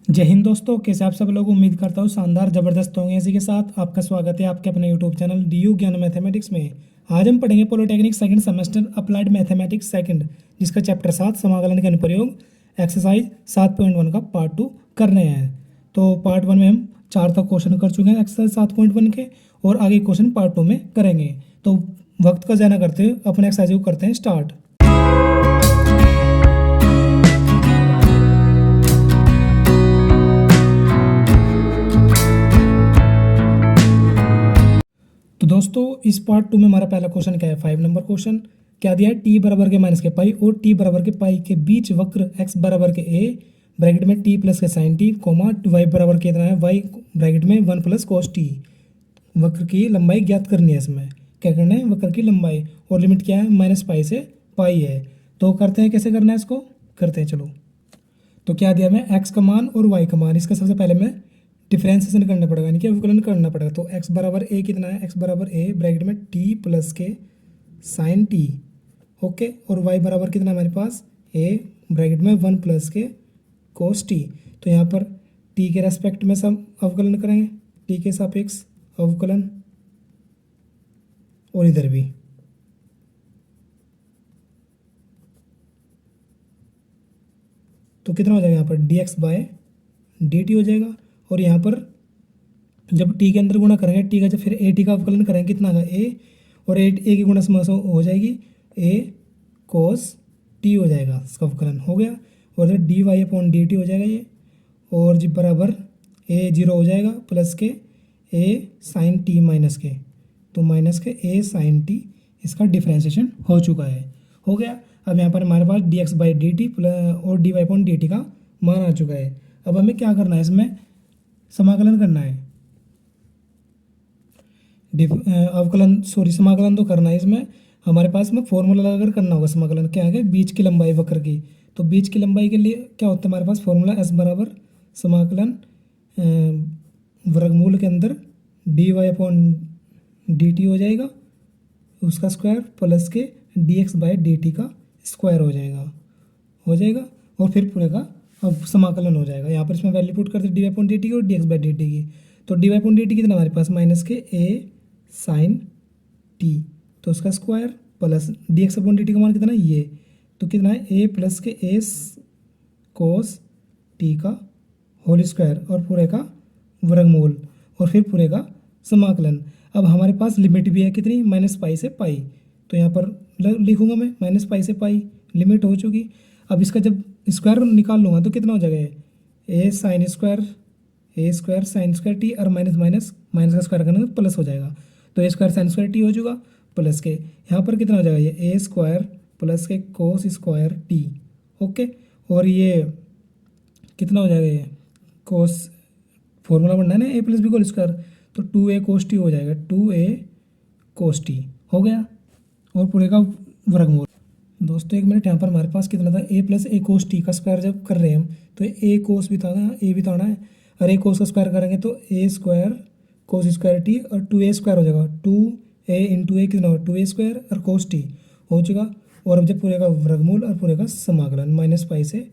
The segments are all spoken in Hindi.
जय हिंद दोस्तों, कैसे आप सब लोग। उम्मीद करता हूँ शानदार ज़बरदस्त होंगे। इसी के साथ आपका स्वागत है आपके अपने यूट्यूब चैनल DU ज्ञान मैथमेटिक्स में। आज हम पढ़ेंगे polytechnic second semester applied mathematics second, जिसका चैप्टर 7 समाकलन के अनुप्रयोग एक्सरसाइज 7.1 का पार्ट 2 कर रहे हैं। तो पार्ट 1 में हम 4 तक क्वेश्चन कर चुके हैं एक्सरसाइज 7.1 के, और आगे क्वेश्चन पार्ट 2 में करेंगे। तो वक्त का ज़ाया ना करते हुए अपने एक्सरसाइज को करते हैं स्टार्ट। तो दोस्तों इस पार्ट 2 में हमारा पहला क्वेश्चन क्या है, 5 नंबर क्वेश्चन। क्या दिया है, टी बराबर के माइनस के पाई और टी बराबर के पाई के बीच वक्र एक्स बराबर के ए ब्रैकेट में टी प्लस के साइन टी कोमा वाई बराबर के इतना है वाई ब्रैकेट में 1 प्लस कोस टी। वक्र की लंबाई ज्ञात करनी है। इसमें क्या करना है, वक्र की लंबाई, और लिमिट क्या है, माइनस पाई से पाई है। तो करते हैं, कैसे करना है इसको, करते हैं चलो। तो क्या दिया हमें, एक्स का मान और वाई का मान। इसका सबसे पहले मैं डिफ्रेंसिएशन करना पड़ेगा, यानी कि अवकलन करना पड़ेगा। तो एक्स बराबर ए कितना है, एक्स बराबर ए ब्रैकेट में टी प्लस के साइन टी, ओके। और वाई बराबर कितना है हमारे पास, ए ब्रैकेट में 1 प्लस के कोस टी। तो यहाँ पर टी के रेस्पेक्ट में सब अवकलन करेंगे, टी के सापेक्ष अवकलन, और इधर भी। तो कितना हो जाएगा यहाँ पर, d x by d t हो जाएगा। और यहाँ पर जब टी के अंदर गुणा करेंगे टी का, जब फिर ए टी का अवकलन करेंगे कितना आएगा, ए, और ए की गुणा समास हो जाएगी ए कोस टी हो जाएगा, इसका अवकलन हो गया। और इधर d y upon d t हो जाएगा ये, और जी बराबर ए जीरो हो जाएगा प्लस के ए साइन टी माइनस के, तो माइनस के ए साइन टी, इसका डिफ्रेंशिएशन हो चुका है, हो गया। अब यहाँ पर हमारे पास d x by d t और d y upon d t का मान आ चुका है। अब हमें क्या करना है, इसमें समाकलन करना है, अवकलन सॉरी समाकलन तो करना है। इसमें हमारे पास में फॉर्मूला लगाकर करना होगा समाकलन। क्या है, बीच की लंबाई वक्र की। तो बीच की लंबाई के लिए क्या होता है हमारे पास फॉर्मूला, एस बराबर समाकलन वर्गमूल के अंदर d y upon d t हो जाएगा, उसका स्क्वायर प्लस के d x by d t का स्क्वायर हो जाएगा, और फिर पूरे का अब समाकलन हो जाएगा। यहाँ पर इसमें वैल्यू पुट करते d y upon d t की और d x by d t की। तो d y upon d t कितना हमारे पास, माइनस के ए साइन टी, तो उसका square plus D x upon d t का मान कितना है ये, तो कितना है ए प्लस के ए कोस टी का होल स्क्वायर, और पूरे का वर्गमूल, और फिर पूरे का समाकलन। अब हमारे पास लिमिट भी है कितनी, माइनस पाई से पाई। तो यहाँ पर लिखूंगा मैं माइनस पाई से पाई, लिमिट हो चुकी। अब इसका जब स्क्वायर निकाल लूँगा तो कितना हो जाएगा, a sine square sine square t, और माइनस माइनस माइनस का स्क्वायर करने तो प्लस हो जाएगा। तो a square sine square t हो जाएगा प्लस के, यहाँ पर कितना हो जाएगा ये ए स्क्वायर प्लस के कोस स्क्वायर टी, ओके। और ये कितना हो जाएगा, ये कोस फॉर्मूला बनना है ना, ए प्लस बी होल स्क्वायर, तो 2a कोस टी हो जाएगा, 2a कोस टी हो गया, और पूरे का वर्गमूल। दोस्तों एक मिनट, यहाँ पर हमारे पास कितना था, ए प्लस ए कोस टी का स्क्वायर जब कर रहे हैं हम, तो ए कोस भी था ना, ए भी था ना, और ए कोस का स्क्वायर करेंगे तो a square cos square t, और 2a स्क्वायर हो जाएगा, 2a इंटू ए कितना होगा 2a स्क्वायर और कोस टी हो चुका। और अब जब पूरे का वर्गमूल और पूरे का समाकलन, माइनस पाई से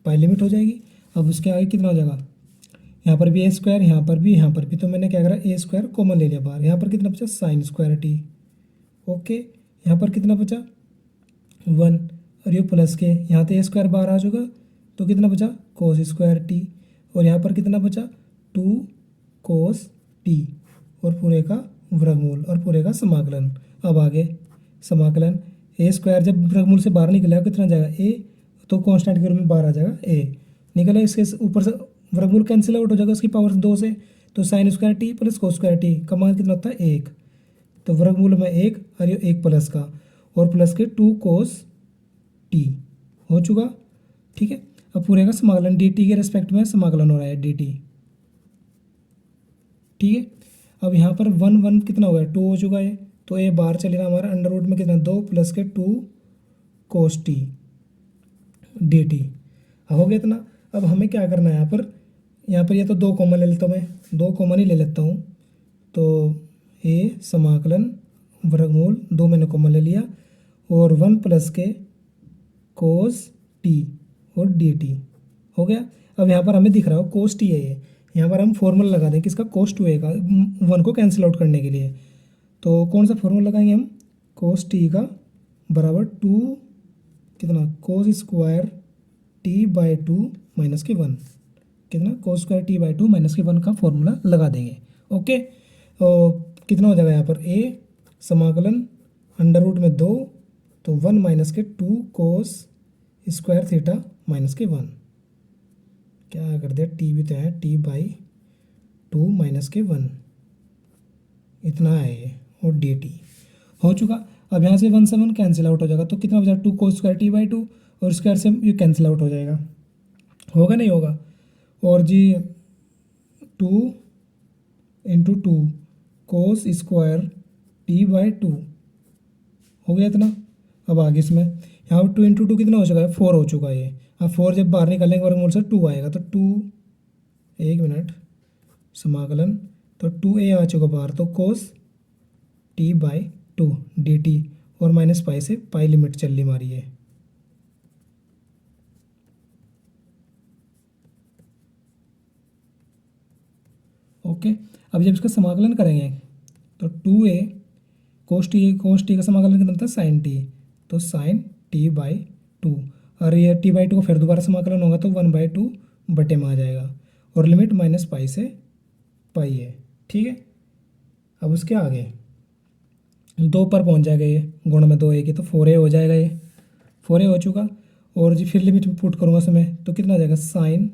पाई लिमिट हो जाएगी। अब उसके आगे कितना हो जाएगा, यहाँ पर भी ए स्क्वायर, यहाँ पर भी, तो मैंने क्या करा, ए स्क्वायर कॉमन ले लिया बाहर। यहाँ पर कितना बचा, साइन स्क्वायर टी, ओके। यहाँ पर कितना बचा 1, और ये प्लस के, यहाँ तो ए स्क्वायर बाहर आ चुका, तो कितना बचा कोस स्क्वायर टी, और यहाँ पर कितना बचा 2 कोस टी, और पूरे का वर्गमूल और पूरे का समाकलन। अब आगे समाकलन, ए स्क्वायर जब वर्गमूल से बाहर निकलेगा कितना जाएगा ए, तो कांस्टेंट के रूप में बाहर आ जाएगा ए, निकला। इसके ऊपर से वर्गमूल कैंसिल आउट हो जाएगा उसकी पावर 2 से, तो sign square T plus cos square T का मान कितना होता है 1, तो वर्गमूल में 1 और ये 1 प्लस का, और प्लस के 2 कोस टी हो चुका, ठीक है। अब पूरे का समाकलन डी टी के रेस्पेक्ट में समाकलन हो रहा है डी टी, ठीक है। अब यहाँ पर 1 1 कितना हो गया 2 हो चुका है, तो ये बाहर चलेगा हमारा, अंडर रूट में कितना 2 प्लस के 2 कोस टी डी टी हो गया इतना। अब हमें क्या करना है, यहाँ पर ये तो 2 कॉमन ले लेता हूँ मैं, 2 कॉमन ही ले लेता हूँ। तो ए समाकलन वर्गमूल 2 मैंने कॉमन ले लिया, और 1 प्लस के कोस टी और डी टी हो गया। अब यहाँ पर हमें दिख रहा हो कोस टी है ये, यहाँ पर हम फॉर्मूला लगा दें किसका, कोस टू ए का, वन को कैंसिल आउट करने के लिए। तो कौन सा फॉर्मूला लगाएंगे हम, कोस टी का बराबर टू कितना cos square T by two minus के वन, कितना cos square T by two minus के वन का फॉर्मूला लगा देंगे। ओके, और कितना हो जाएगा यहाँ पर ए समाकलन अंडर रूट में 2, तो 1 माइनस के 2 कोस स्क्वायर थीटा माइनस के 1, क्या कर दिया, टी भी तो है, टी बाई 2 माइनस के 1, इतना है ये, और डी टी हो चुका। अब यहाँ से 1 से 1 कैंसिल आउट हो जाएगा, तो कितना हो जाएगा 2 कोस स्क्वायर टी बाई 2, और स्क्वायर से ये कैंसिल आउट हो जाएगा, होगा नहीं होगा, और जी 2 into 2 cos square T by 2 हो गया इतना। अब आगे इसमें यहाँ पर 2 इंटू 2 कितना हो चुका है, 4 हो चुका है ये। अब 4 जब बाहर निकालेंगे वर्गमूल से 2 आएगा, तो 2 एक मिनट समाकलन, तो 2a आ चुका बाहर, तो cos t by 2 D t, और माइनस पाई से पाई लिमिट चल रही हमारी है। ओके, अब जब इसका समाकलन करेंगे तो 2a कोस टी का समाकलन कितना था, साइन टी, तो साइन टी बाई 2, और ये टी बाई 2 को फिर दोबारा समाकलन होगा तो 1/2 बटे में आ जाएगा, और लिमिट माइनस पाई से पाई है। ठीक है, अब उसके आगे 2 पर पहुंच जाएगा ये, गुण में 2a की, तो 4a हो जाएगा ये, 4a हो चुका। और जी फिर लिमिट पुट करूँगा उसमें, तो कितना आ जाएगा, साइन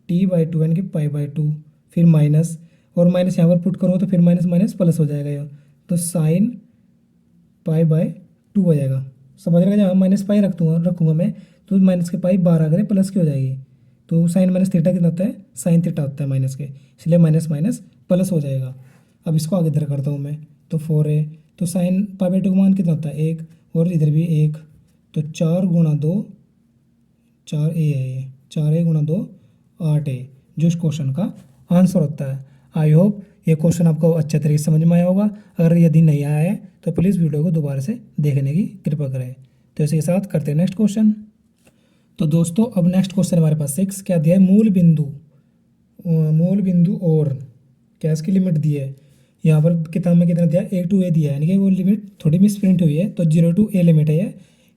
टी बाई 2 यानी कि पाई बाई 2, फिर माइनस, और माइनस यहाँ पर पुट करूँगा तो फिर माइनस माइनस प्लस हो जाएगा ये, तो साइन पाई बाई 2 हो जाएगा। समझ रहे, जहाँ माइनस पाई रखूँगा मैं, तो माइनस के पाई बाहर आकर प्लस की हो जाएगी, तो साइन माइनस थीटा कितना होता है, साइन थीटा होता है माइनस के, इसलिए माइनस माइनस प्लस हो जाएगा। अब इसको आगे इधर करता हूँ मैं, तो 4a, तो साइन पाई बाई 2 का मान कितना होता है 1, और इधर भी 1, तो 4 गुणा 2 4a है ये, 4a गुणा 2 8a, जो इस क्वेश्चन का आंसर होता है। आई होप ये क्वेश्चन आपको अच्छे तरीके से समझ में आया होगा। अगर यदि नहीं आया है तो प्लीज़ वीडियो को दोबारा से देखने की कृपा करें। तो इसी के साथ करते हैं नेक्स्ट क्वेश्चन। तो दोस्तों अब नेक्स्ट क्वेश्चन हमारे पास 6 क्या दिया है, मूल बिंदु और क्या इसकी लिमिट दी है, यहाँ पर किताब में कितना दिया, a to a दिया है, यानी कि वो लिमिट थोड़ी मिस प्रिंट हुई है, तो 0 to a लिमिट है ये,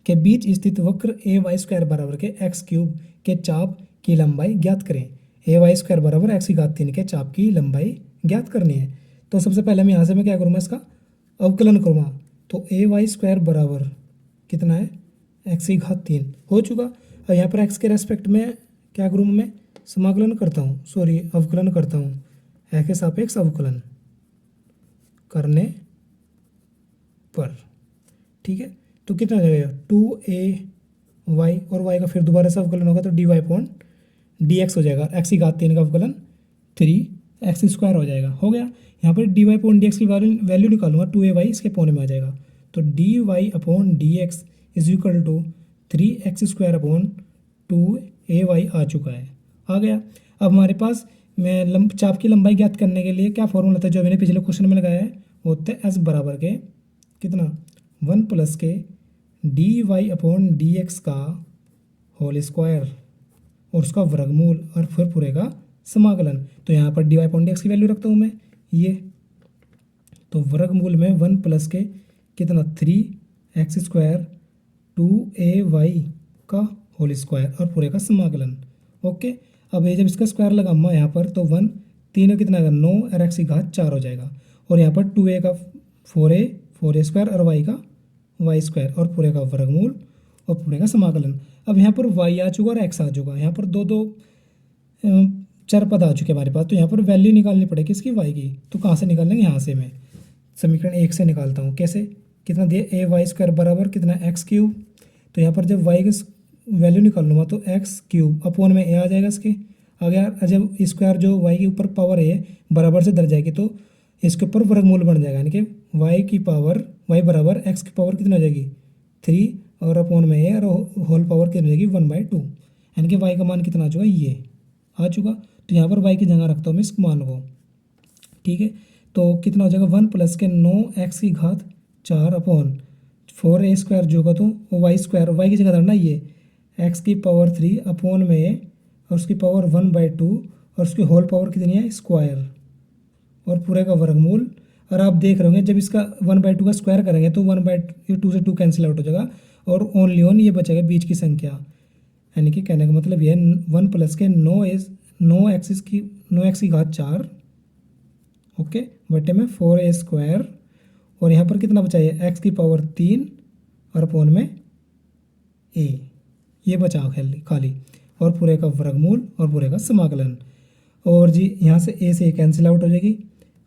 के बीच स्थित वक्र ए वाई स्क्वायर बराबर के एक्स क्यूब के चाप की लंबाई ज्ञात करें। ए वाई स्क्वायर बराबर एक्स की घात 3 के चाप की लंबाई ज्ञात करनी है। तो सबसे पहले मैं यहाँ से मैं क्या करूँगा, इसका अवकलन करूँगा, तो ए वाई स्क्वायर बराबर कितना है, एक्स की घात 3 हो चुका। और यहाँ पर एक्स के रेस्पेक्ट में क्या करूँ, मैं समाकलन करता हूँ, सॉरी अवकलन करता हूँ, एक्स के सापेक्ष अवकलन करने पर। ठीक है, तो कितना हो जाएगा 2a y, और y का फिर दोबारा से अवकलन होगा तो dy अपॉन dx हो जाएगा, एक्स की घात 3 का अवकलन 3x स्क्वायर हो जाएगा, हो गया। यहाँ पर dy अपॉन dx की वैल्यू निकालूंगा, 2ay इसके पौने में आ जाएगा, तो dy upon dx is equal to 3x square upon 2ay आ चुका है, आ गया। अब हमारे पास मैं चाप की लंबाई ज्ञात करने के लिए क्या फॉर्मूला था, जो मैंने पिछले क्वेश्चन में लगाया है, वो होता है s बराबर के कितना 1 प्लस के dy अपॉन dx का होल स्क्वायर और उसका वर्गमूल और फिर पूरे का समाकलन। तो यहाँ पर dy अपॉन dx की वैल्यू रखता हूँ मैं ये, तो वर्गमूल में 1 प्लस के कितना 3x स्क्वायर 2ay का होल स्क्वायर और पूरे का समाकलन। ओके, अब ये जब इसका स्क्वायर लगाऊंगा यहाँ पर, तो 1 3 कितना आएगा 9 और x की घात 4 हो जाएगा, और यहाँ पर 2a का 4a स्क्वायर और y का y स्क्वायर और पूरे का वर्गमूल और पूरे का समाकलन। अब यहाँ पर y आ चुका और x आ चुका, यहाँ पर दो चर पद आ चुके हमारे पास, तो यहाँ पर वैल्यू निकालनी पड़ेगी इसकी y की। तो कहाँ से निकालेंगे, यहाँ से मैं समीकरण 1 से निकालता हूँ। कैसे, कितना दिया ए वाई स्क्वायर बराबर कितना एक्स क्यूब, तो यहाँ पर जब y की वैल्यू निकाल लूँगा तो एक्स क्यूब अपॉन में ए आ जाएगा इसके, आ गया। जब स्क्वायर जो y के ऊपर पावर है बराबर से दर जाएगी तो इसके ऊपर वर्गमूल बन जाएगा, यानी कि y बराबर x की पावर कितना हो जाएगी 3 और अपॉन में ए और होल पावर कितनी हो जाएगी 1/2, यानी कि y का मान कितना आ चुका, ये आ चुका। तो यहाँ पर y की जगह रखता हूँ मैं इस मान को। ठीक है, तो कितना हो जाएगा 1 प्लस के 9x की घात 4 अपॉन 4a स्क्वायर जो होगा तो y स्क्वायर, y की जगह धरना ये x की पावर 3 अपॉन में और उसकी पावर 1/2 और उसकी होल पावर कितनी है स्क्वायर और पूरे का वर्गमूल। और आप देख रहे होंगे जब इसका 1/2 का स्क्वायर करेंगे तो 1/2 से 2 कैंसिल आउट हो जाएगा और ओनली ऑन ये बचेगा बीच की संख्या। यानी कि कहने का मतलब ये 1 प्लस के 9x की घात 4 ओके बटे में 4a स्क्वायर और यहाँ पर कितना बचा है x की पावर 3 और अपोन में a ये बचा खाली और पूरे का वर्गमूल और पूरे का समाकलन। और जी यहाँ से a से कैंसिल आउट हो जाएगी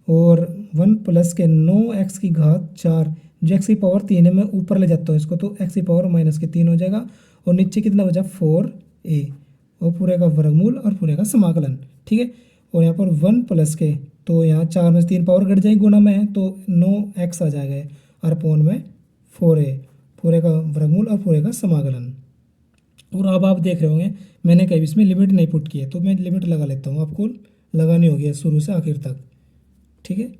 और 1 प्लस के 9x की घात 4 जो x की पावर 3 है मैं ऊपर ले जाता हूँ इसको तो x की पावर -3 हो जाएगा और नीचे कितना बचा 4a और पूरे का वर्गमूल और पूरे का समाकलन। ठीक है और यहाँ पर 1 प्लस के तो यहाँ 4 में से 3 पावर घट जाएगी गुणा में है तो 9x आ जाएगा और अपोन में 4a पूरे का वर्गमूल और पूरे का समाकलन। और अब आप देख रहे होंगे मैंने कभी इसमें लिमिट नहीं पुट की है तो मैं लिमिट लगा लेता हूँ, आपको लगानी होगी शुरू से आखिर तक। ठीक है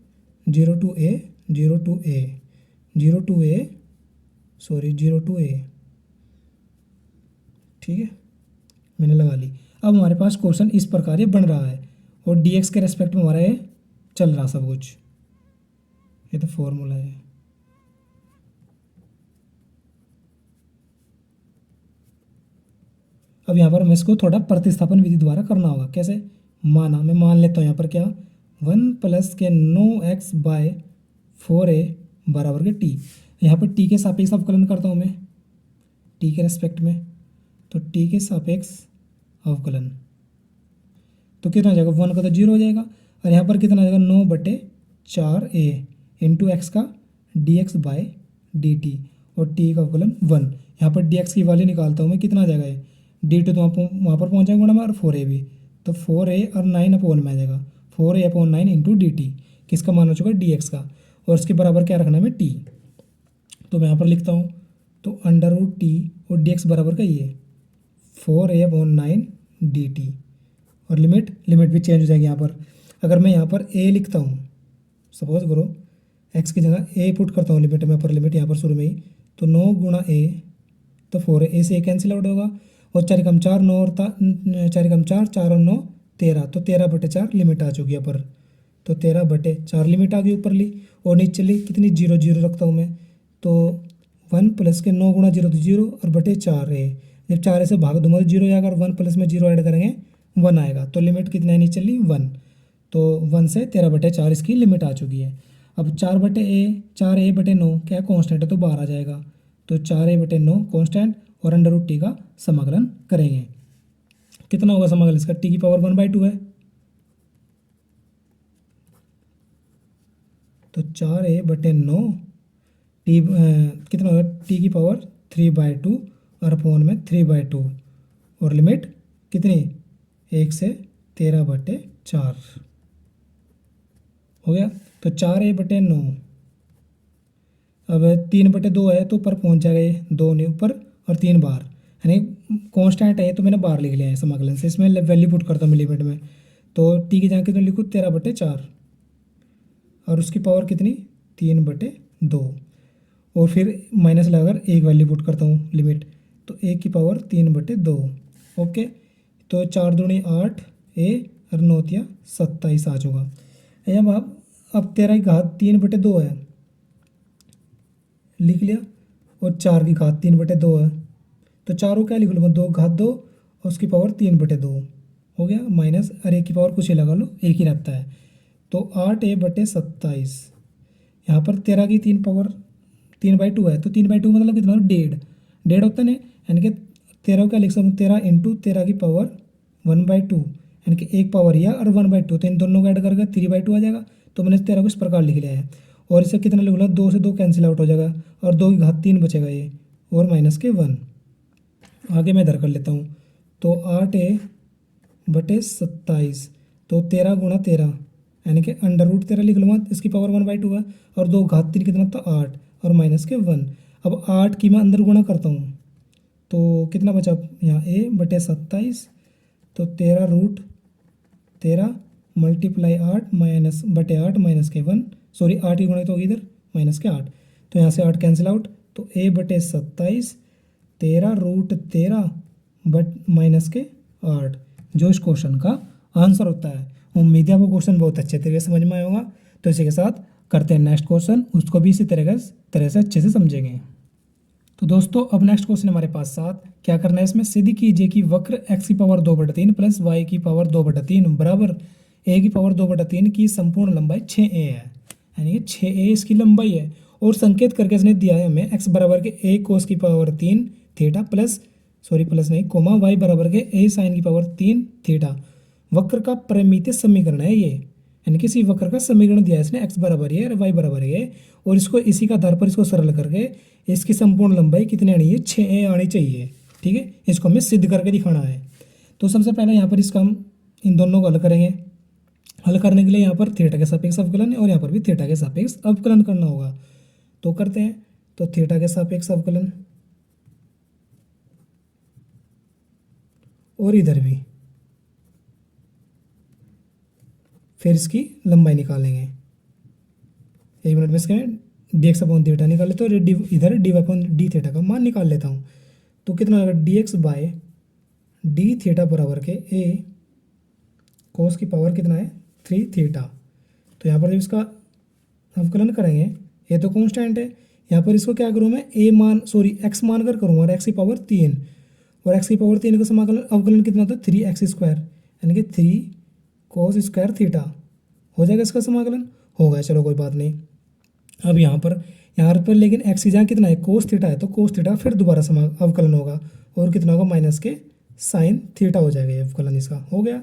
0 to a 0 to a 0 to a sorry 0 to a। ठीक है मैंने लगा ली। अब हमारे पास क्वेश्चन इस प्रकार ये बन रहा है और dx के रेस्पेक्ट में हमारा ये चल रहा सब कुछ, ये तो फॉर्मूला है। अब यहाँ पर हमें इसको थोड़ा प्रतिस्थापन विधि द्वारा करना होगा। कैसे मैं मान लेता हूँ यहाँ पर क्या 1 प्लस के 9x/4a बराबर के t। यहाँ पर t के सापेक्ष अवकलन करता हूँ मैं t के रेस्पेक्ट में तो t के सापेक्ष अवकलन तो कितना हो जाएगा 1 का तो 0 हो जाएगा और यहाँ पर कितना हो जाएगा 9/4a इंटू एक्स का dx/dt और t का अवकलन 1। यहाँ पर dx की वैल्यू निकालता हूँ मैं कितना आ जाएगा ये dt तो वहाँ पर पहुँच जाएगा गुणा में और 4a भी तो 4a और 9 अपोन में आ जाएगा 4a/9 इंटू dt किसका मान हो चुका है dx का और इसके बराबर क्या रखना है मैं t तो मैं यहाँ पर लिखता हूँ तो √t और dx बराबर का ये 4a/9 dt और लिमिट भी चेंज हो जाएगी। यहाँ पर अगर मैं यहाँ पर a लिखता हूँ सपोज करो x की जगह a पुट करता हूँ लिमिट में अपर लिमिट यहाँ पर शुरू में ही तो 9 गुणा a तो 4 a से a कैंसिल आउट होगा और 4 कम 4 9 और 4 कम 4 4 और 9 13 तो 13/4 लिमिट आ चुकी है ऊपर तो 13/4 लिमिट आ गई ऊपर ली और नीचे ली कितनी 0 0 रखता हूँ मैं तो 1 प्लस के 9 गुणा 0 तो 0 और बटे 4a जब 4a से भाग दूंगा तो 0 आएगा और 1 प्लस में 0 ऐड करेंगे 1 आएगा तो लिमिट कितना है नीचे ली 1 तो 1 से 13/4 इसकी लिमिट आ चुकी है। अब 4a/9 क्या कांस्टेंट है तो बाहर आ जाएगा तो 4a/9 कांस्टेंट और √t का समाकलन करेंगे। कितना होगा समाकलन इसका t की पावर 1/2 है तो 4a/9 t कितना होगा t की पावर 3/2 और अपोन में 3/2 और लिमिट कितनी 1 से 13/4 हो गया तो 4a/9 अब 3/2 है तो ऊपर पहुंच जाएगा ये 2 नहीं ऊपर और 3 बार यानी कांस्टेंट है तो मैंने बाहर लिख लिया है समाकलन से इसमें वैल्यू पुट करता हूँ मैं लिमिट में तो t की जगह कितनी लिखूँ 13/4 और उसकी पावर कितनी 3/2 और फिर माइनस लगाकर एक वैल्यू पुट करता हूँ लिमिट तो 1 की पावर 3/2 ओके तो 4 दूनी 8 a और 9 तिया 27 आ चुका। अब 13 की घात 3/2 है लिख लिया और 4 की घात 3/2 है तो 4 को क्या लिख लूँगा 2 घात 2 और उसकी पावर 3/2 हो गया माइनस और 1 की पावर कुछ ही लगा लो एक ही रहता है तो 8a/27 यहाँ पर 13 की 3/2 है तो 3/2 मतलब कितना 1.5 होता है ना यानी कि 13 को क्या लिख सकता हूँ 13 इंटू 13 की पावर 1/2 यानी कि एक पावर यह और 1/2 तो इन दोनों को ऐड करके 3/2 आ जाएगा तो मैंने 13 को इस प्रकार लिख लिया है और इसे कितना लिख लो 2 से 2 कैंसिल आउट हो जाएगा और 2 की घात 3 बचेगा ये और माइनस के 1 आगे मैं इधर कर लेता हूँ तो 8a/27 तो 13 गुणा 13 यानी कि √13 लिख लूँगा इसकी पावर 1/2 है और 2 घात 3 कितना था 8 और माइनस के 1। अब 8 की मैं अंदर गुणा करता हूँ तो कितना बचा यहाँ a/27 तो 13√13 मल्टीप्लाई 8 -8 माइनस के 1 सॉरी 8 की गुणा तो होगी इधर माइनस के 8 तो यहाँ से 8 कैंसिल आउट तो a/27 13√13 माइनस के 8 जो इस क्वेश्चन का आंसर होता है। उम्मीद है आपको क्वेश्चन बहुत अच्छे तरीके से समझ में आया होगा। तो इसी के साथ करते हैं नेक्स्ट क्वेश्चन, उसको भी इसी तरह से अच्छे से समझेंगे। तो दोस्तों अब नेक्स्ट क्वेश्चन हमारे पास साथ क्या करना है, इसमें सिद्ध कीजिए कि वक्र x की पावर 2/3 प्लस y की पावर 2/3 बराबर a की पावर 2/3 की संपूर्ण लंबाई 6a है, यानी कि 6a इसकी लंबाई है। और संकेत करके इसने दिया है हमें x बराबर के a कोस की power 3 theta plus comma y बराबर के a साइन की पावर 3 थीटा। वक्र का परिमितीय समीकरण है ये, यानी किसी वक्र का समीकरण दिया है इसने, x बराबर है और y बराबर है, और इसको इसी के आधार पर इसको सरल करके इसकी संपूर्ण लंबाई कितनी आनी है, 6a आनी चाहिए। ठीक है, इसको हमें सिद्ध करके दिखाना है। तो सबसे पहले यहाँ पर इसका हम इन दोनों को हल करेंगे। हल करने के लिए यहाँ पर थीटा के सापेक्ष अवकलन है और यहाँ पर भी थीटा के सापेक्ष अवकलन करना होगा। तो करते हैं, तो थीटा के सापेक्ष अवकलन और इधर भी, फिर इसकी लंबाई निकालेंगे। एक मिनट में इसके dx अपॉन थीटा निकाल लेते हैं और इधर dy अपॉन डी थीटा का मान निकाल लेता हूँ। तो कितना होगा, dx बाय डी थीटा बराबर के a कोस की पावर कितना है 3 थीटा। तो यहाँ पर जब इसका अवकलन करेंगे, ये तो कांस्टेंट है, यहाँ पर इसको क्या करूँ मैं, x मान कर करूँगा और x की पावर 3, और x की पावर 3 का समाकलन अवकलन कितना होता है 3x², यानी कि 3 कोस स्क्वायर थीटा हो जाएगा इसका समाकलन। होगा, चलो कोई बात नहीं। अब यहाँ पर लेकिन x की जगह कितना है कोस थीटा है, तो कोस थीटा फिर दोबारा अवकलन होगा और कितना होगा माइनस के साइन थीटा हो जाएगा, ये अवकलन इसका हो गया।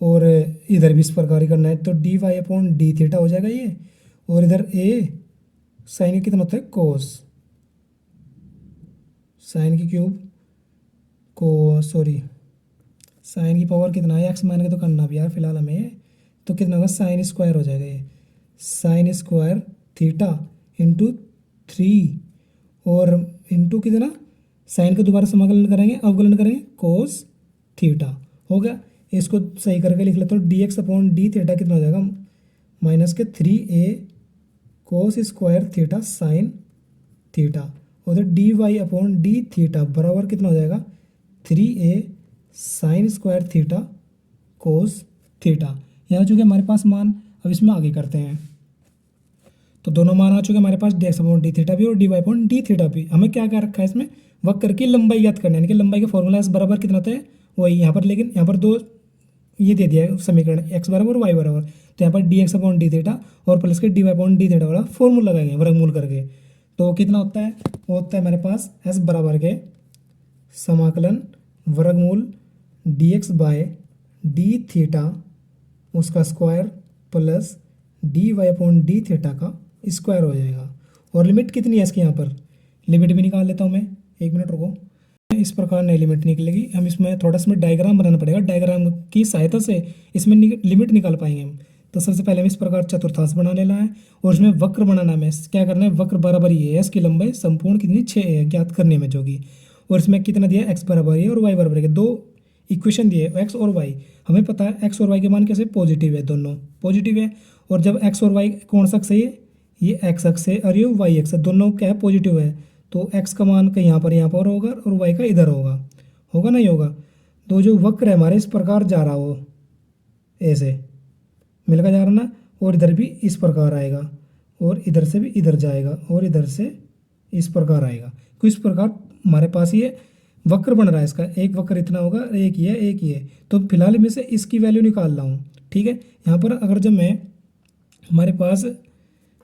और इधर भी इस प्रकार ही करना है, तो dy अपॉन डी थीटा हो जाएगा ये, और इधर a साइन कितना होता है कोस, साइन की क्यूब साइन की पावर कितना है, x मान के तो करना भी यार फिलहाल हमें, तो कितना होगा साइन स्क्वायर हो जाएगा ये, साइन स्क्वायर थीटा इंटू 3 और इंटू कितना, साइन का दोबारा समाकलन करेंगे अवकलन करेंगे कोस थीटा हो गया। इसको सही करके लिख लेता हूँ, dx अपॉन डी थीटा कितना हो जाएगा माइनस के 3a cos square theta sine theta, उधर d y upon d theta बराबर कितना हो जाएगा 3a sine square theta cos theta. यह हो चुके हमारे पास मान। अब इसमें आगे करते हैं, तो दोनों मान आ चुके हमारे पास, dx अपॉन डी थीटा भी और dy अपॉन डी थीटा भी। हमें क्या क्या रखा है इसमें, वक्र की लंबाई ज्ञात करना है, यानी कि लंबाई का फॉर्मूला s बराबर कितना होता है वही यहाँ पर, लेकिन यहाँ पर दो ये दे दिया है समीकरण x बराबर y बराबर, तो यहाँ पर dx अपॉन डी थीटा और प्लस के dy अपॉन डी थीटा वाला फॉर्मूला लगाएंगे वर्गमूल करके। तो कितना होता है, वो होता है हमारे पास s बराबर के समाकलन वर्गमूल dx बाय डी थीटा उसका square plus d y upon d theta का स्क्वायर हो जाएगा। और लिमिट कितनी है इसकी, यहाँ पर लिमिट भी निकाल लेता हूँ मैं, एक मिनट रुको। इस प्रकार नई लिमिट निकलेगी, हम इसमें थोड़ा इसमें डायग्राम बनाना पड़ेगा, डायग्राम की सहायता से इसमें लिमिट निकाल पाएंगे हम। तो सबसे पहले हम इस प्रकार चतुर्थांश बना लेना है और इसमें वक्र बनाना है। क्या करना है, वक्र बराबर ये है, इसकी लंबाई संपूर्ण कितनी 6 है ज्ञात करने में जोगी, और इसमें कितना दिया x बराबर है और y बराबर है, दो इक्वेशन दिए x और y। हमें पता है x और y के मान कैसे पॉजिटिव है, दोनों पॉजिटिव है। और जब x और y कौन सा अक्ष है, ये x अक्ष है और ये y अक्ष है, दोनों क्या है पॉजिटिव है। तो x का मान कहीं यहाँ पर होगा और y का इधर होगा नहीं होगा। तो जो वक्र है हमारे इस प्रकार जा रहा हो, ऐसे मिलकर जा रहा ना, और इधर भी इस प्रकार आएगा और इधर से भी इधर जाएगा और इधर से इस प्रकार आएगा। तो इस प्रकार हमारे पास ये वक्र बन रहा है, इसका एक वक्र इतना होगा, एक ही है। तो फिलहाल में से इसकी वैल्यू निकाल रहा हूँ, ठीक है। यहाँ पर अगर जब मैं हमारे पास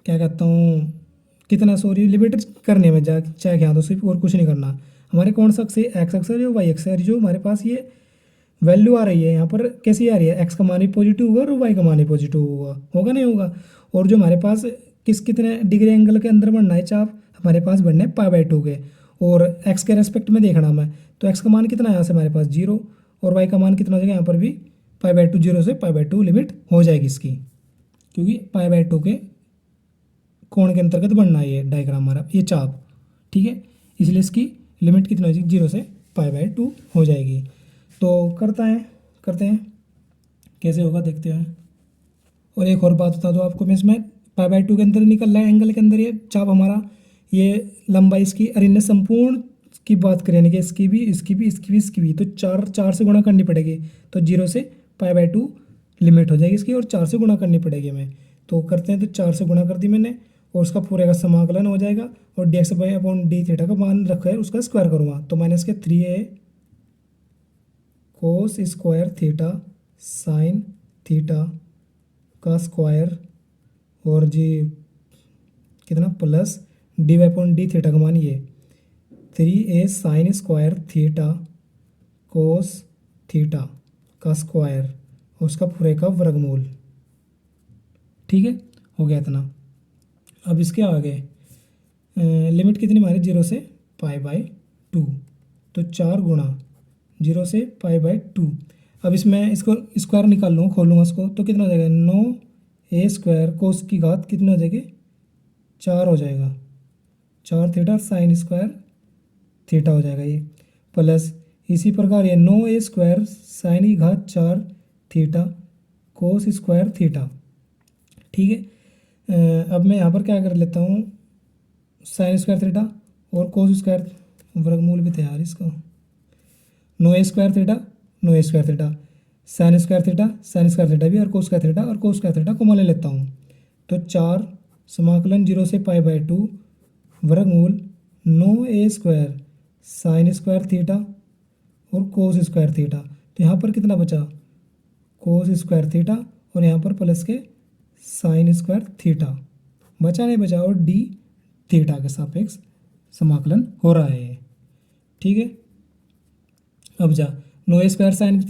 क्या कहता हूँ कितना लिमिट करने में चाहे यहाँ तो सिर्फ और कुछ नहीं करना, हमारे कौन सा अक्ष है एक्स अक्ष है, वाई अक्ष है, जो हमारे पास ये वैल्यू आ रही है यहाँ पर कैसी आ रही है, एक्स का मान ही पॉजिटिव होगा और वाई का मान ही पॉजिटिव होगा नहीं होगा। और जो हमारे पास कितने डिग्री एंगल के अंदर बढ़ना है चाप, हमारे पास बढ़ना है π/2 के, और एक्स के रेस्पेक्ट में देखना मैं, तो एक्स का मान कितना है यहाँ से हमारे पास 0 और वाई का मान कितना हो जाएगा यहाँ पर भी π/2, 0 से π/2 लिमिट हो जाएगी इसकी, क्योंकि π/2 के कोण के अंतर्गत बनना है ये डायग्राम हमारा, ये चाप, ठीक है। इसलिए इसकी लिमिट कितना हो जाएगी 0 से π/2 हो जाएगी। तो करते हैं कैसे होगा देखते हैं। और एक और बात बता दो आपको मैं, इसमें π/2 के अंदर निकल रहा है एंगल के अंदर ये चाप हमारा, ये लंबाई इसकी, और इन्हें संपूर्ण की बात करें, यानी कि इसकी भी, इसकी भी, इसकी भी, इसकी भी, तो चार चार से गुणा करनी पड़ेगी। तो 0 से π/2 लिमिट हो जाएगी इसकी, और 4 से गुणा करनी पड़ेगी हमें। तो करते हैं, तो 4 से गुणा कर दी मैंने, और उसका पूरे का समाकलन हो जाएगा। और dx/d थीटा का मान रखा है, उसका स्क्वायर करूँगा, तो माइनस के 3a cos square theta sine theta का स्क्वायर, और जी कितना प्लस dy/d थीटा का मान ये 3a sine square theta cos theta का स्क्वायर, और उसका पूरे का वर्गमूल। ठीक है, हो गया इतना। अब इसके आगे लिमिट कितनी मारी, 0 से π/2, तो 4 गुणा 0 से π/2। अब इसमें इसको स्क्वायर निकाल लूँगा, खोल लूँगा इसको, तो कितना हो जाएगा, 9a स्क्वायर कोस की घात कितनी हो जाएगी, 4 हो जाएगा, 4 थीटा साइन स्क्वायर थीटा हो जाएगा ये, प्लस इसी प्रकार ये 9a स्क्वायर साइन की घात 4 थीटा कोस स्क्वायर थीटा। ठीक है, अब मैं यहाँ पर क्या कर लेता हूँ, साइन स्क्वायर थीटा और कोस स्क्वायर, वर्गमूल भी तैयार इसका, 9a square theta 9a square theta, sign square theta भी, और कोस स्क्वायर थीटा और कोस स्क्वायर थीटा को मैं ले लेता हूँ। तो 4 समाकलन 0 से π/2 वर्गमूल 9a square sine square theta और कोस स्क्वायर थीटा। तो यहाँ पर कितना बचा, कोस स्क्वायर थीटा, और यहाँ पर प्लस के साइन स्क्वायर थीटा बचा, नहीं बचा, और d थीटा के सापेक्ष समाकलन हो रहा है। ठीक है, अब जा 9a स्क्वायर साइन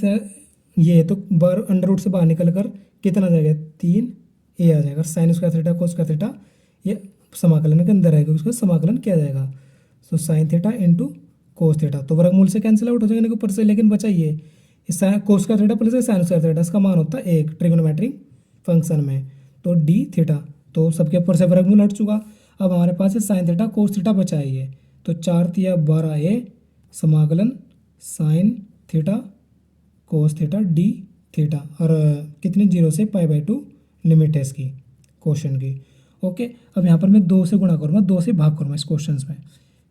ये है, तो बार अंडर रूट से बाहर निकल कर कितना आ जाएगा, 3a आ जाएगा। साइन स्क्वायर थीटा कोस स्क्वायर थीटा ये समाकलन के अंदर आएगा, उसका समाकलन किया जाएगा। तो sine theta into cos theta, तो वर्गमूल से कैंसिल आउट हो जाएगा ऊपर से, लेकिन बचा ये कोस square theta plus sign square theta, इसका मान होता है 1 ट्रिग्नोमेट्रिक फंक्शन में। तो d थीटा, तो सबके ऊपर से वर्गमूल हट चुका। अब हमारे पास है साइन थीटा कोस थीटा बचा है ये, तो 4 तिया 12a समाकलन sine theta cos theta d theta, और कितनी 0 से π/2 लिमिट है इसकी क्वेश्चन की। ओके, अब यहाँ पर मैं 2 से गुणा करूँगा, 2 से भाग करूँगा इस क्वेश्चन में,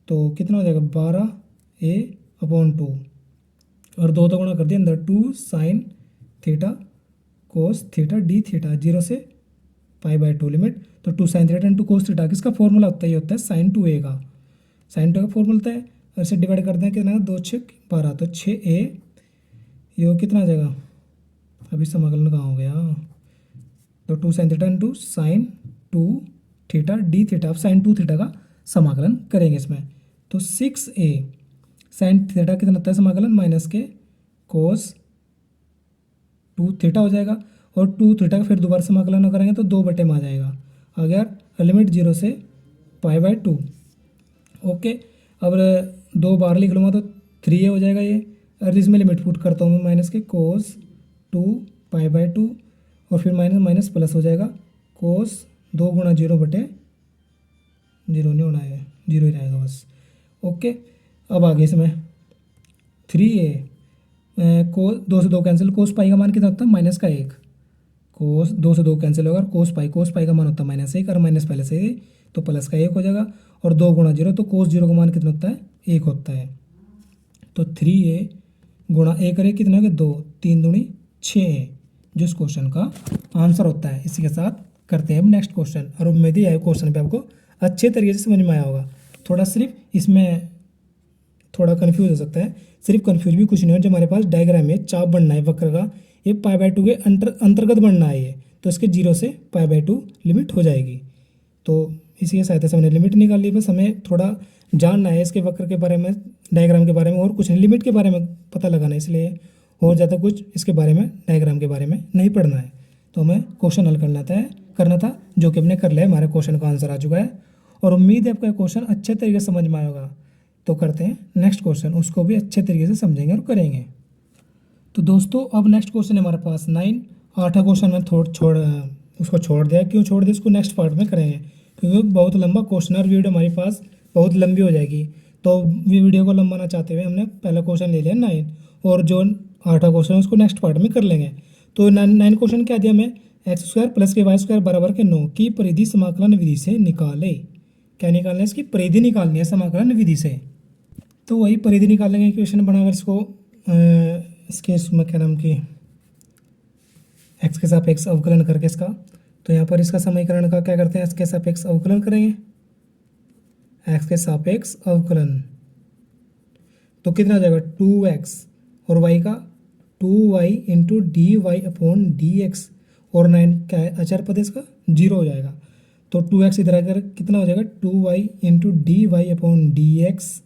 तो कितना हो जाएगा, 12a/2, और 2 तो गुणा कर दिया अंदर, 2 sine theta cos theta d theta, 0 से π/2 लिमिट। तो 2 sine theta into cos theta, किसका फॉर्मूला होता है, ये होता है साइन 2a का, साइन 2 का फॉर्मूला होता है। और इसे डिवाइड करते हैं, कितना 2 6 12, तो 6a, ये कितना आ जाएगा, अभी समाकलन कहाँ हो गया, तो 2 sine theta into sine 2 theta d theta. अब साइन 2 थीटा का समाकलन करेंगे इसमें, तो 6a साइन थीटा कितना होता है समाकलन, माइनस के कोस 2 थीटा हो जाएगा, और 2 थीटा का फिर दोबारा समाकलन करेंगे तो 2 में आ जाएगा, आ गया लिमिट 0 से π/2। ओके, अब 2 बार लिख लूँगा तो 3a हो जाएगा ये, और इसमें लिमिट पुट करता हूँ मैं, माइनस के कोस 2 π/2, और फिर माइनस माइनस प्लस हो जाएगा, कोस 2 गुणा 0/0 नहीं होना है, 0 ही रहेगा बस। ओके, अब आगे इसमें 3a को 2 से 2 कैंसिल, कोस पाई का मान कितना होता है, माइनस का 1, कोस 2 से 2 कैंसिल होगा, कोस पाई का मान होता है -1, और माइनस पहले से ही तो प्लस का 1 हो जाएगा, और 2 गुणा 0, तो कोस 0 का मान कितना होता है, 1 होता है। तो 3a गुणा 1 करें कितना हो गया, 2, 3 दूनी 6a, जो इस क्वेश्चन का आंसर होता है। इसी के साथ करते हैं हम नेक्स्ट क्वेश्चन, और उम्मीद है क्वेश्चन पे आपको अच्छे तरीके से समझ में आया होगा। थोड़ा सिर्फ इसमें थोड़ा कन्फ्यूज हो सकता है, सिर्फ कन्फ्यूज भी कुछ नहीं हो, जो हमारे पास डायग्राम में चाप बनना है वक्र का, ये π/2 के अंतर्गत बनना है ये, तो इसके 0 से π/2 लिमिट हो जाएगी। तो इसी की सहायता से हमने लिमिट निकाल ली, बस हमें थोड़ा जानना है इसके वक्र के बारे में, डायग्राम के बारे में, और कुछ नहीं, लिमिट के बारे में पता लगाना है, इसलिए और ज़्यादा कुछ इसके बारे में, डायग्राम के बारे में नहीं पढ़ना है। तो हमें क्वेश्चन हल करना था, जो कि हमने कर लिया, हमारे क्वेश्चन का आंसर आ चुका है, और उम्मीद है आपका क्वेश्चन अच्छे तरीके से समझ में आया होगा। तो करते हैं नेक्स्ट क्वेश्चन, उसको भी अच्छे तरीके से समझेंगे और करेंगे। तो दोस्तों, अब नेक्स्ट क्वेश्चन है हमारे पास 9, 8वां क्वेश्चन में उसको छोड़ दिया। क्यों छोड़ दिया, उसको नेक्स्ट पार्ट में करेंगे, क्योंकि बहुत लंबा क्वेश्चन और वीडियो हमारे पास बहुत लंबी हो जाएगी। तो वीडियो को लंबाना चाहते हुए हमने पहला क्वेश्चन ले लिया 9, और जो 8वां क्वेश्चन है उसको नेक्स्ट पार्ट में कर लेंगे। तो 9 क्वेश्चन क्या दिया हमें, x² + के y² बराबर के 9 की परिधि समाकलन विधि से निकाले। क्या निकालना है, इसकी परिधि निकालनी है समाकलन विधि से। तो वही परिधि निकालेंगे इक्वेशन बनाकर इसको इसके इसमें क्या नाम की एक्स के सापेक्ष अवकलन करके इसका। तो यहाँ पर इसका समीकरण का क्या करते हैं, एक्स के सापेक्ष अवकलन करेंगे, एक्स के सापेक्ष अवकलन। तो कितना हो जाएगा 2x और y का 2y into d y upon d x और 9 क्या है अचर पद इसका 0 हो जाएगा। तो 2x इधर आकर कितना हो जाएगा 2y into d y upon d x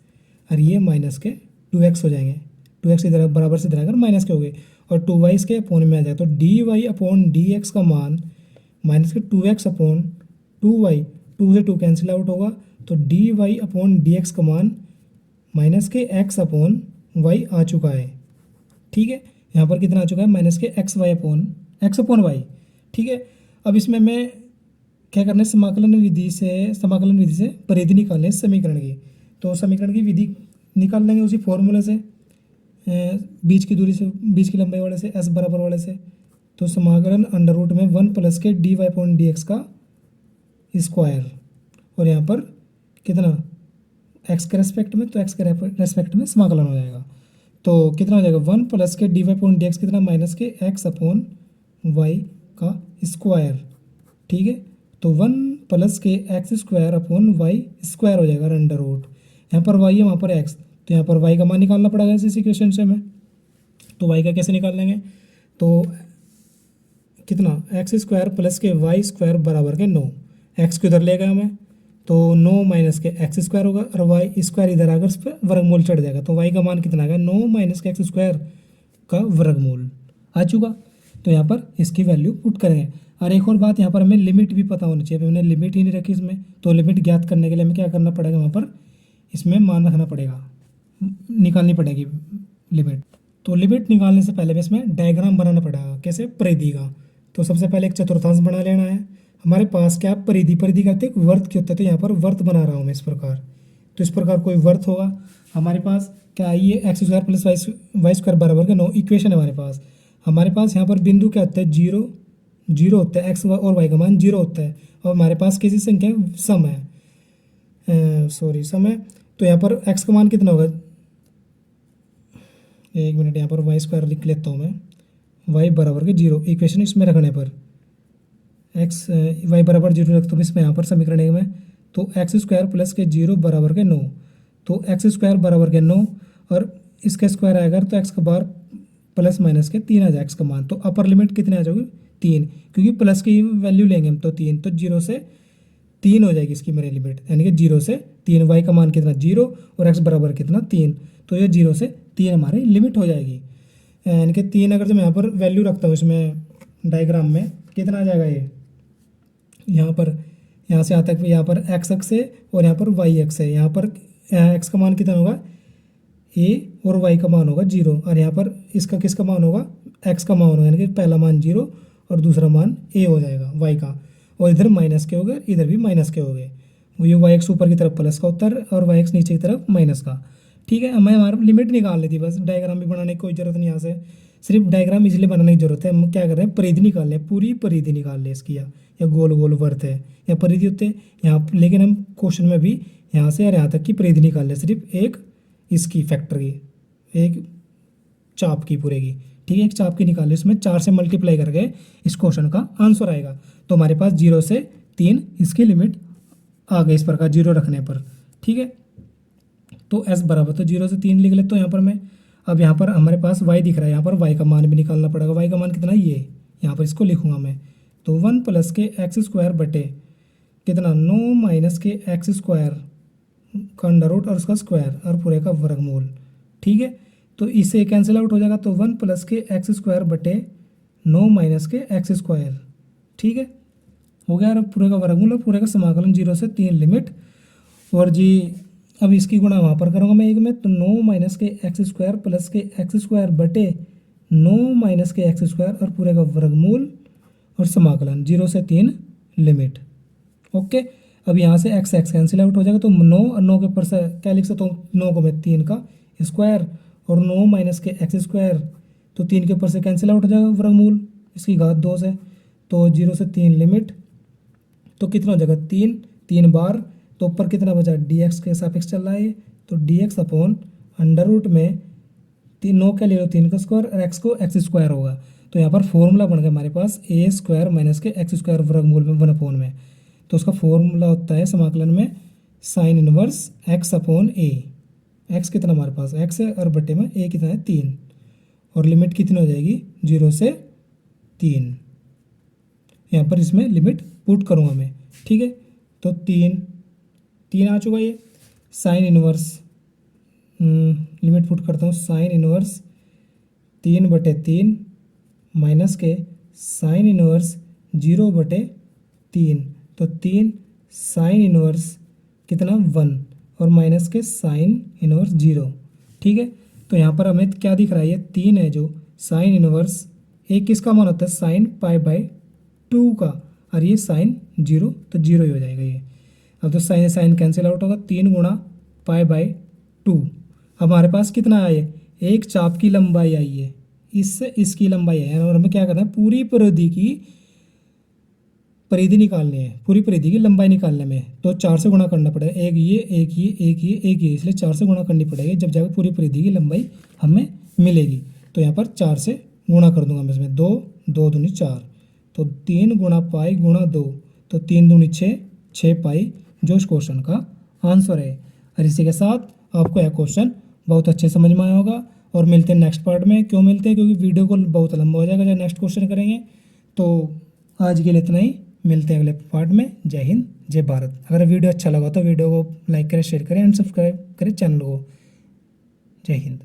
और ये माइनस के 2x हो जाएंगे। 2x इधर बराबर से इधर आकर माइनस के हो गए और 2y इसके अपॉन में आ जाएगा। तो d y upon d x का मान माइनस के 2x अपॉन 2y, 2 से 2 कैंसिल आउट होगा। तो d y upon d x का मान माइनस के x अपॉन वाई आ चुका है। ठीक है, यहाँ पर कितना आ चुका है माइनस के एक्स अपॉन वाई। ठीक है, अब इसमें मैं क्या करना है समाकलन विधि से परिधि निकालने समीकरण की। तो समीकरण की विधि निकाल लेंगे उसी फॉर्मूले से, बीच की दूरी से, बीच की लंबाई वाले से, एस बराबर वाले से। तो समाकलन अंडर रूट में 1 प्लस के d y upon d x का स्क्वायर और यहाँ पर कितना एक्स के रेस्पेक्ट में, तो एक्स के रेस्पेक्ट में समाकलन हो जाएगा। तो कितना हो जाएगा 1 प्लस के d y upon d x कितना माइनस के एक्स अपॉन वाई का स्क्वायर। ठीक है, तो 1 प्लस के x square upon y square हो जाएगा अंडर रूट। यहाँ पर वाई है वहाँ पर एक्स, तो यहाँ पर वाई का मान निकालना पड़ेगा इस इक्वेशन से हमें। तो वाई का कैसे निकाल लेंगे, तो कितना एक्स स्क्वायर प्लस के वाई स्क्वायर बराबर के 9, एक्स को इधर ले गए हमें तो 9 माइनस के एक्स स्क्वायर होगा और वाई स्क्वायर इधर आकर उस पर वर्गमूल चढ़ जाएगा। तो वाई का मान कितना आ गया 9 माइनस के एक्स स्क्वायर का वर्गमूल आ चुका। तो यहाँ पर इसकी वैल्यू पुट करेंगे। और एक और बात, यहाँ पर हमें लिमिट भी पता होनी चाहिए, मैंने लिमिट ही नहीं रखी इसमें। तो लिमिट ज्ञात करने के लिए हमें क्या करना पड़ेगा, वहाँ पर इसमें मान रखना पड़ेगा, निकालनी पड़ेगी लिमिट। तो लिमिट निकालने से पहले भी इसमें डायग्राम बनाना पड़ेगा, कैसे परिधि का। तो सबसे पहले एक चतुर्थांश बना लेना है। हमारे पास क्या परिधि कहते हैं वर्त क्या होता है, तो यहाँ पर वर्त बना रहा हूँ मैं इस प्रकार। तो इस प्रकार कोई वर्त होगा हमारे पास, क्या ये x square plus y square बराबर के 9 इक्वेशन है हमारे पास। हमारे पास यहाँ पर बिंदु क्या होता है 0 होता है, एक्स और वाई का मान 0 होता है और हमारे पास किसी संख्या सम है, सम है। तो यहाँ पर एक्स का मान कितना होगा, एक मिनट, यहाँ पर वाई स्क्वायर लिख लेता हूँ मैं, वाई बराबर के 0 इक्वेशन इसमें रखने पर एक्स वाई बराबर 0 रखता हूँ इसमें यहाँ पर समीकरण एक में। तो एक्स स्क्वायर प्लस के 0 बराबर के 9, तो एक्स स्क्वायर बराबर के 9 और इसका स्क्वायर आएगा तो एक्स का बार प्लस माइनस के 3 आ जाए एक्स का मान। तो अपर लिमिट कितने आ जाएगी 3, क्योंकि प्लस की वैल्यू लेंगे हम तो 3, तो 0 से 3 हो जाएगी इसकी मेरी लिमिट, यानी कि 0 से 3। वाई का मान कितना 0 और एक्स बराबर कितना 3, तो ये 0 से 3 हमारी लिमिट हो जाएगी। यानी कि 3 अगर जो मैं यहाँ पर वैल्यू रखता हूँ इसमें डायग्राम में कितना आ जाएगा, ये यहाँ पर यहाँ से यहाँ तक यहाँ पर एक्स अक्ष है और यहाँ पर वाई अक्ष है। यहाँ पर एक्स का मान कितना होगा ए और वाई का मान होगा 0 और यहाँ पर इसका किसका मान होगा एक्स का मान होगा, यानी कि पहला मान 0 और दूसरा मान ए हो जाएगा वाई का। और इधर माइनस के हो गए, इधर भी माइनस के हो गए। वो ये वाई एक्स ऊपर की तरफ प्लस का होता है और वाई एक्स नीचे की तरफ माइनस का। ठीक है, हमें हमारा लिमिट निकाल ली थी, बस डायग्राम भी बनाने की कोई ज़रूरत नहीं। यहाँ से सिर्फ डायग्राम इसलिए बनाने की जरूरत है, हम क्या कर रहे हैं परिधि निकाल लें, पूरी परिधि निकाल लें इसकी, या गोल गोल वर्त है या परिधि होते हैं यहाँ। लेकिन हम क्वेश्चन में भी यहाँ से और यहाँ तक की परिधि निकाल लें, सिर्फ एक इसकी फैक्टर की, एक चाप की पूरे की। ठीक है, एक चाप की निकाल लें, इसमें 4 से मल्टीप्लाई करके इस क्वेश्चन का आंसर आएगा। तो हमारे पास 0 से 3 इसकी लिमिट आ गई इस प्रकार 0 रखने पर। ठीक है, तो एस बराबर तो 0 से 3 लिख लेता हूँ यहाँ पर मैं। अब यहाँ पर हमारे पास y दिख रहा है, यहाँ पर y का मान भी निकालना पड़ेगा। y का मान कितना है ये, यहाँ पर इसको लिखूंगा मैं। तो 1 प्लस के एक्स स्क्वायर बटे कितना 9 माइनस के एक्स स्क्वायर का अंडर रूट और उसका स्क्वायर और पूरे का वर्गमूल। ठीक है, तो इससे कैंसिल आउट हो जाएगा। तो 1 प्लस के एक्स स्क्वायर बटे 9 माइनस के एक्स स्क्वायर। ठीक है, हो गया। और पूरे का वर्गमूल और पूरे का समाकलन 0 से 3 लिमिट। और जी अब इसकी गुणा वहाँ पर करूँगा मैं एक में, तो 9 माइनस के एक्स स्क्वायर प्लस के एक्स स्क्वायर बटे 9 माइनस के एक्स स्क्वायर और पूरे का वर्गमूल और समाकलन 0 से 3 लिमिट। ओके, अब यहाँ से एक्स एक्स कैंसिल आउट हो जाएगा। तो 9 और 9 के ऊपर से क्या लिख सकता हूँ, 9 को मैं 3 का स्क्वायर और 9 माइनस के एक्स स्क्वायर, तो 3 के ऊपर से कैंसिल आउट हो जाएगा वर्गमूल इसकी घात 2 से। तो 0 से 3 लिमिट, तो कितना हो जाएगा 3 बार। तो ऊपर कितना बचा डी एक्स के सापेक्ष चल रहा है, तो d x upon under root में 9 क्या ले लो 3 का स्क्वायर और एक्स को एक्स स्क्वायर होगा। तो यहाँ पर फॉर्मूला बन गया हमारे पास ए स्क्वायर माइनस के एक्स स्क्वायर वर्गमूल में 1/, में। तो उसका फॉर्मूला होता है समाकलन में साइन इनवर्स एक्स अपॉन ए। एक्स कितना हमारे पास एक्स है और बटे में ए कितना है 3, और लिमिट कितनी हो जाएगी 0 से 3। यहाँ पर इसमें लिमिट पुट करूँगा मैं, ठीक है। तो 3 आ चुका ये। साइन इनवर्स लिमिट पुट करता हूँ, साइन इनवर्स 3/3 माइनस के साइन इनवर्स 0/3। तो 3 साइन इनवर्स कितना 1 और माइनस के साइन इनवर्स 0, ठीक है। तो यहाँ पर हमें क्या दिख रहा है, ये 3 है जो साइन इनवर्स, एक किसका मान होता है साइन π/2 का, और ये साइन 0, तो 0 ही हो जाएगा ये। अब तो साइन साइन कैंसिल आउट होगा, 3 गुणा π/2। अब हमारे पास कितना आया, एक चाप की लंबाई आई है, इससे इसकी लंबाई है, और हमें क्या करना है पूरी परिधि की परिधि निकालनी है, पूरी परिधि की लंबाई निकालने में। तो 4 से गुणा करना पड़ेगा, एक ये एक ये एक ये एक ये, इसलिए 4 से गुणा करनी पड़ेगी, जब जाकर पूरी परिधि की लंबाई हमें मिलेगी। तो यहाँ पर 4 से गुणा कर दूंगा मैं इसमें, 2 2 दूनी 4, तो 3 गुणा पाई गुणा 2, तो 3 दूनी 6 पाई, जो इस क्वेश्चन का आंसर है। और इसी के साथ आपको यह क्वेश्चन बहुत अच्छे समझ में आया होगा। और मिलते हैं नेक्स्ट पार्ट में। क्यों मिलते हैं, क्योंकि वीडियो को बहुत लंबा हो जाएगा जब नेक्स्ट क्वेश्चन करेंगे। तो आज के लिए इतना ही, मिलते हैं अगले पार्ट में। जय हिंद जय भारत। अगर वीडियो अच्छा लगा तो वीडियो को लाइक करें, शेयर करें एंड सब्सक्राइब करें चैनल को। जय हिंद।